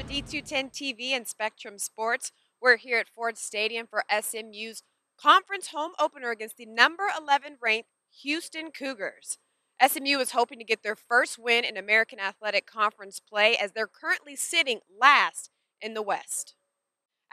D210 TV and Spectrum Sports. We're here at Ford Stadium for SMU's conference home opener against the number 11 ranked Houston Cougars. SMU is hoping to get their first win in American Athletic Conference play as they're currently sitting last in the West.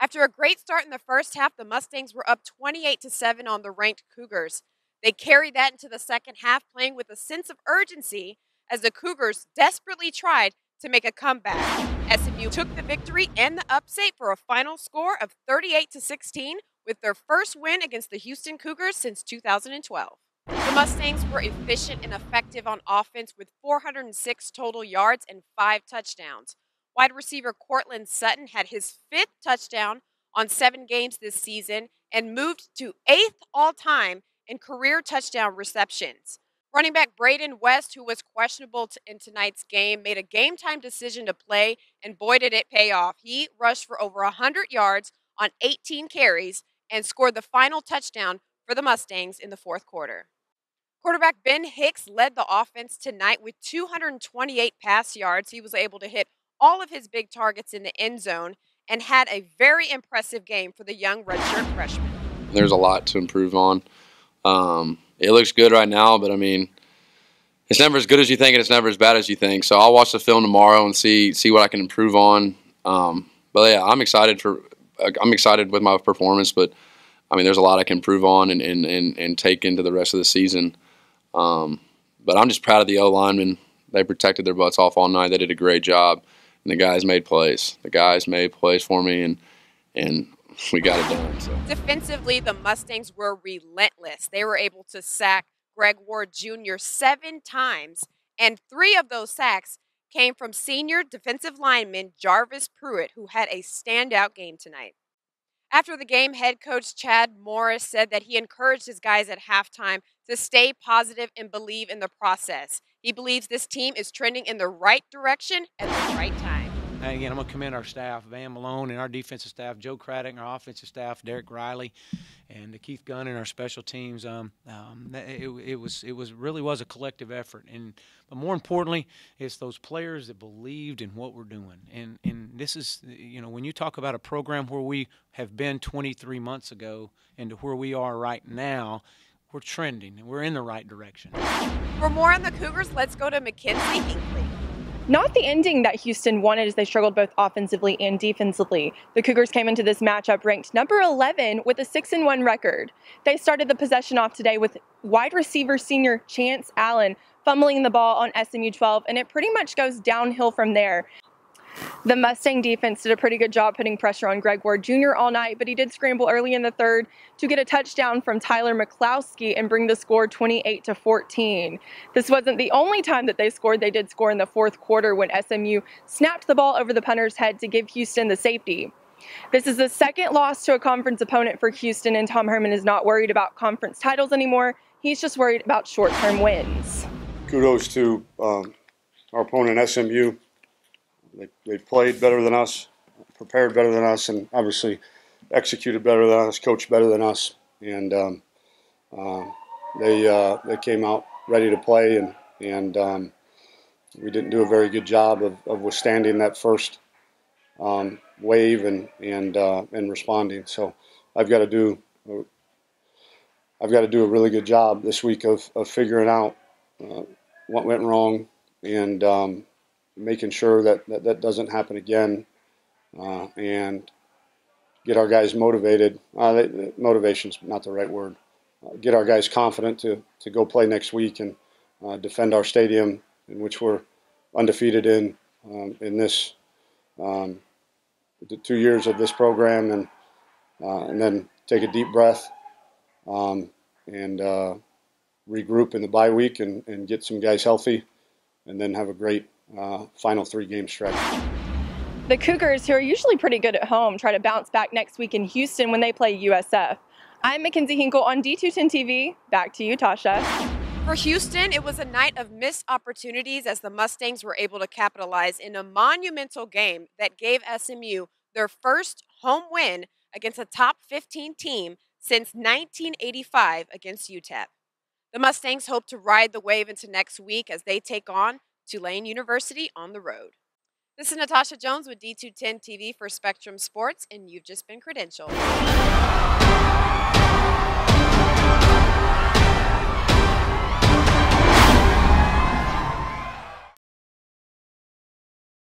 After a great start in the first half, the Mustangs were up 28-7 on the ranked Cougars. They carried that into the second half, playing with a sense of urgency as the Cougars desperately tried to make a comeback. SMU took the victory and the upset for a final score of 38-16 with their first win against the Houston Cougars since 2012. The Mustangs were efficient and effective on offense with 406 total yards and 5 touchdowns. Wide receiver Cortland Sutton had his 5th touchdown on 7 games this season and moved to 8th all-time in career touchdown receptions. Running back Braden West, who was questionable in tonight's game, made a game-time decision to play, and boy did it pay off. He rushed for over 100 yards on 18 carries and scored the final touchdown for the Mustangs in the fourth quarter. Quarterback Ben Hicks led the offense tonight with 228 pass yards. He was able to hit all of his big targets in the end zone and had a very impressive game for the young redshirt freshman. There's a lot to improve on. It looks good right now, but I mean, it's never as good as you think and it's never as bad as you think. So I'll watch the film tomorrow and see what I can improve on. But yeah, I'm excited with my performance, but I mean, there's a lot I can improve on and take into the rest of the season. But I'm just proud of the O-linemen. They protected their butts off all night. They did a great job, and the guys made plays. The guys made plays for me, and we got it done. So. Defensively, the Mustangs were relentless. They were able to sack Greg Ward Jr. 7 times, and 3 of those sacks came from senior defensive lineman Jarvis Pruitt, who had a standout game tonight. After the game, head coach Chad Morris said that he encouraged his guys at halftime to stay positive and believe in the process. He believes this team is trending in the right direction at the right time. Again, I'm going to commend our staff, Van Malone and our defensive staff, Joe Craddock and our offensive staff, Derek Riley, and Keith Gunn and our special teams. It really was a collective effort, but more importantly, it's those players that believed in what we're doing. And this is, when you talk about a program where we have been 23 months ago and to where we are right now, we're trending and we're in the right direction. For more on the Cougars, let's go to Mackenzie Hinkley. Not the ending that Houston wanted as they struggled both offensively and defensively. The Cougars came into this matchup ranked number 11 with a 6-1 record. They started the possession off today with wide receiver senior Chance Allen fumbling the ball on SMU 12, and it pretty much goes downhill from there. The Mustang defense did a pretty good job putting pressure on Greg Ward Jr. all night, but he did scramble early in the third to get a touchdown from Tyler McCloskey and bring the score 28-14. This wasn't the only time that they scored. They did score in the fourth quarter when SMU snapped the ball over the punter's head to give Houston the safety. This is the second loss to a conference opponent for Houston, and Tom Herman is not worried about conference titles anymore. He's just worried about short-term wins. Kudos to our opponent, SMU. They played better than us, prepared better than us, and obviously executed better than us, coached better than us. And they came out ready to play, and we didn't do a very good job of withstanding that first wave and responding. So I've got to do a really good job this week of figuring out what went wrong and making sure that doesn't happen again, and get our guys motivated. Motivation's not the right word. Get our guys confident to go play next week and defend our stadium, in which we're undefeated in this the 2 years of this program, and then take a deep breath and regroup in the bye week and get some guys healthy, and then have a great final 3-game stretch. The Cougars, who are usually pretty good at home, try to bounce back next week in Houston when they play USF. I'm Mackenzie Hinkle on D210 TV. Back to you, Tasha. For Houston, it was a night of missed opportunities as the Mustangs were able to capitalize in a monumental game that gave SMU their first home win against a top 15 team since 1985 against UTEP. The Mustangs hope to ride the wave into next week as they take on Tulane University on the road. This is Natasha Jones with D210 TV for Spectrum Sports, and you've just been credentialed.